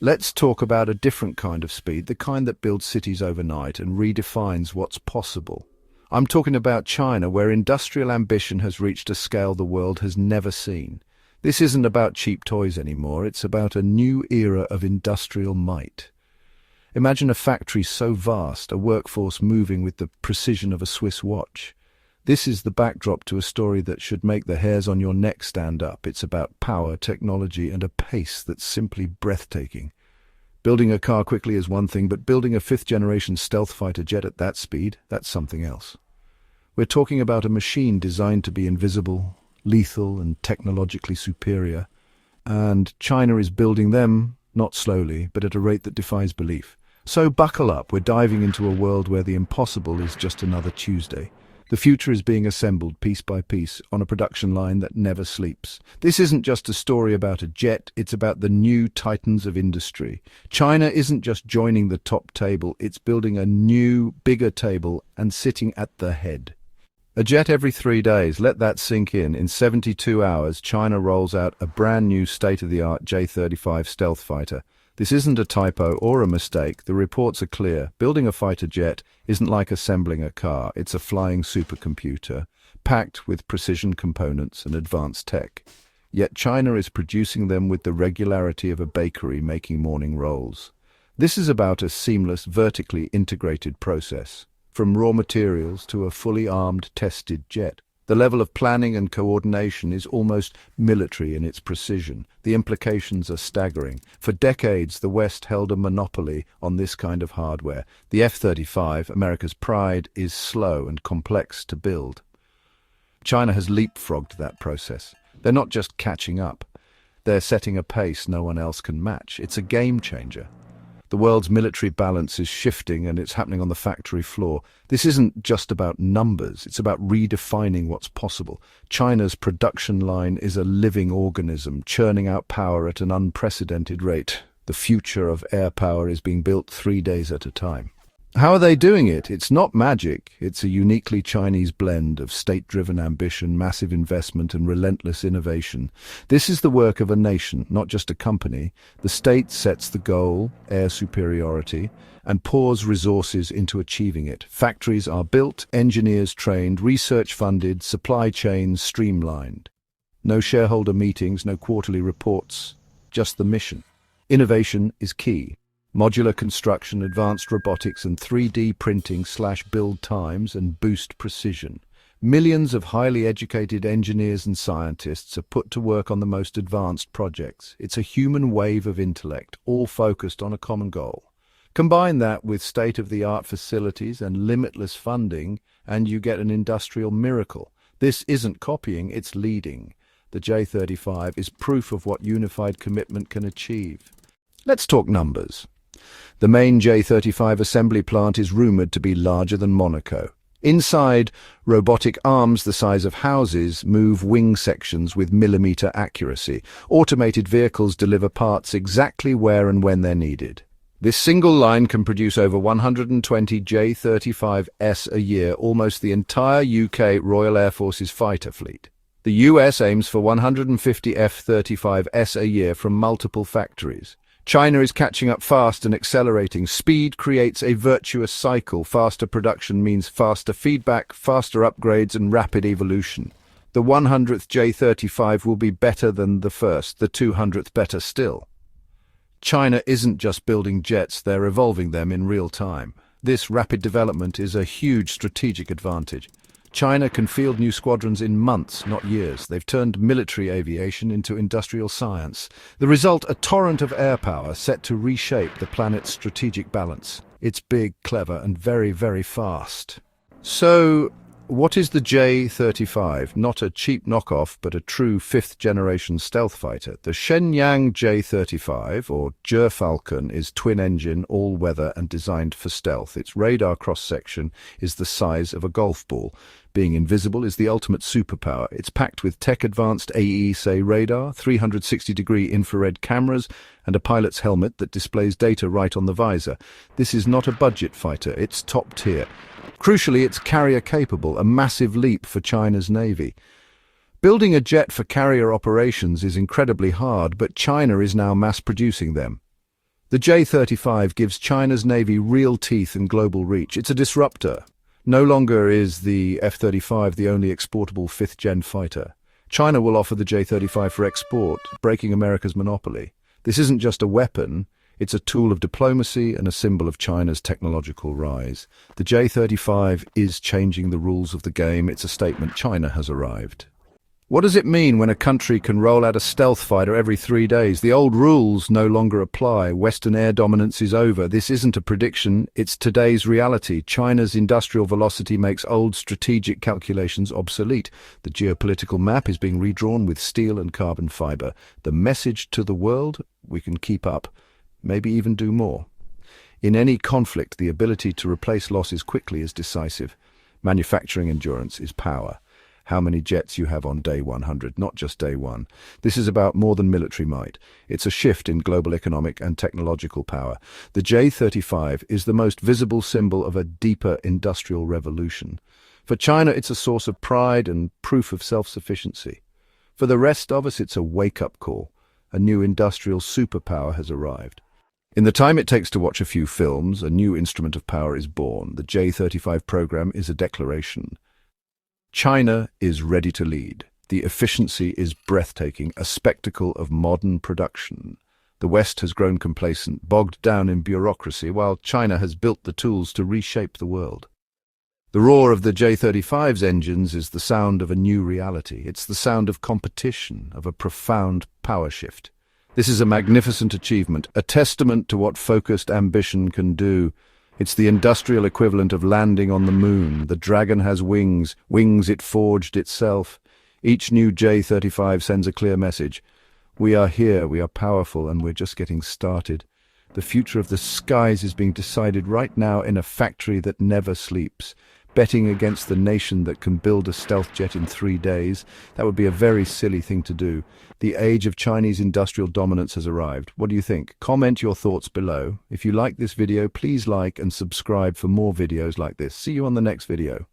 Let's talk about a different kind of speed, the kind that builds cities overnight and redefines what's possible. I'm talking about China, where industrial ambition has reached a scale the world has never seen. This isn't about cheap toys anymore, it's about a new era of industrial might. Imagine a factory so vast, a workforce moving with the precision of a Swiss watch. This is the backdrop to a story that should make the hairs on your neck stand up. It's about power, technology, and a pace that's simply breathtaking. Building a car quickly is one thing, but building a fifth-generation stealth fighter jet at that speed, that's something else. We're talking about a machine designed to be invisible, lethal, and technologically superior. And China is building them, not slowly, but at a rate that defies belief. So buckle up, we're diving into a world where the impossible is just another Tuesday. The future is being assembled piece by piece on a production line that never sleeps. This isn't just a story about a jet, it's about the new titans of industry. China isn't just joining the top table, it's building a new, bigger table and sitting at the head. A jet every 3 days, let that sink in. In 72 hours, China rolls out a brand new state-of-the-art J35 stealth fighter. This isn't a typo or a mistake, the reports are clear. Building a fighter jet isn't like assembling a car, it's a flying supercomputer, packed with precision components and advanced tech. Yet China is producing them with the regularity of a bakery making morning rolls. This is about a seamless, vertically integrated process, from raw materials to a fully armed, tested jet. The level of planning and coordination is almost military in its precision. The implications are staggering. For decades, the West held a monopoly on this kind of hardware. The F-35, America's pride, is slow and complex to build. China has leapfrogged that process. They're not just catching up. They're setting a pace no one else can match. It's a game changer. The world's military balance is shifting, and it's happening on the factory floor. This isn't just about numbers, it's about redefining what's possible. China's production line is a living organism, churning out power at an unprecedented rate. The future of air power is being built 3 days at a time. How are they doing it? It's not magic. It's a uniquely Chinese blend of state-driven ambition, massive investment, and relentless innovation. This is the work of a nation, not just a company. The state sets the goal, air superiority, and pours resources into achieving it. Factories are built, engineers trained, research funded, supply chains streamlined. No shareholder meetings, no quarterly reports, just the mission. Innovation is key. Modular construction, advanced robotics, and 3D printing slash build times and boost precision. Millions of highly educated engineers and scientists are put to work on the most advanced projects. It's a human wave of intellect, all focused on a common goal. Combine that with state-of-the-art facilities and limitless funding, and you get an industrial miracle. This isn't copying, it's leading. The J35 is proof of what unified commitment can achieve. Let's talk numbers. The main J35 assembly plant is rumored to be larger than Monaco. Inside, robotic arms the size of houses move wing sections with millimeter accuracy. Automated vehicles deliver parts exactly where and when they're needed. This single line can produce over 120 J35S a year, almost the entire UK Royal Air Force's fighter fleet. The US aims for 150 F-35S a year from multiple factories. China is catching up fast and accelerating. Speed creates a virtuous cycle. Faster production means faster feedback, faster upgrades, and rapid evolution. The 100th J35 will be better than the first, the 200th better still. China isn't just building jets, they're evolving them in real time. This rapid development is a huge strategic advantage. China can field new squadrons in months, not years. They've turned military aviation into industrial science. The result, a torrent of air power set to reshape the planet's strategic balance. It's big, clever, and very, very fast. So, what is the J-35? Not a cheap knockoff, but a true fifth-generation stealth fighter. The Shenyang J-35, or Falcon, is twin-engine, all-weather, and designed for stealth. Its radar cross-section is the size of a golf ball. Being invisible is the ultimate superpower. It's packed with tech-advanced AESA radar, 360-degree infrared cameras, and a pilot's helmet that displays data right on the visor. This is not a budget fighter, it's top-tier. Crucially, it's carrier-capable, a massive leap for China's Navy. Building a jet for carrier operations is incredibly hard, but China is now mass-producing them. The J-35 gives China's Navy real teeth and global reach. It's a disruptor. No longer is the F-35 the only exportable fifth-gen fighter. China will offer the J-35 for export, breaking America's monopoly. This isn't just a weapon, it's a tool of diplomacy and a symbol of China's technological rise. The J-35 is changing the rules of the game. It's a statement: China has arrived. What does it mean when a country can roll out a stealth fighter every 3 days? The old rules no longer apply. Western air dominance is over. This isn't a prediction, it's today's reality. China's industrial velocity makes old strategic calculations obsolete. The geopolitical map is being redrawn with steel and carbon fiber. The message to the world: we can keep up, maybe even do more. In any conflict, the ability to replace losses quickly is decisive. Manufacturing endurance is power. How many jets you have on day 100, not just day one. This is about more than military might. It's a shift in global economic and technological power. The J-35 is the most visible symbol of a deeper industrial revolution. For China, it's a source of pride and proof of self-sufficiency. For the rest of us, it's a wake-up call. A new industrial superpower has arrived. In the time it takes to watch a few films, a new instrument of power is born. The J-35 program is a declaration. China is ready to lead. The efficiency is breathtaking, a spectacle of modern production. The West has grown complacent, bogged down in bureaucracy, while China has built the tools to reshape the world. The roar of the J-35's engines is the sound of a new reality. It's the sound of competition, of a profound power shift. This is a magnificent achievement, a testament to what focused ambition can do. It's the industrial equivalent of landing on the moon. The dragon has wings, wings it forged itself. Each new J-35 sends a clear message. We are here, we are powerful, and we're just getting started. The future of the skies is being decided right now in a factory that never sleeps. Betting against the nation that can build a stealth jet in 3 days, that would be a very silly thing to do. The age of Chinese industrial dominance has arrived. What do you think? Comment your thoughts below. If you like this video, please like and subscribe for more videos like this. See you on the next video.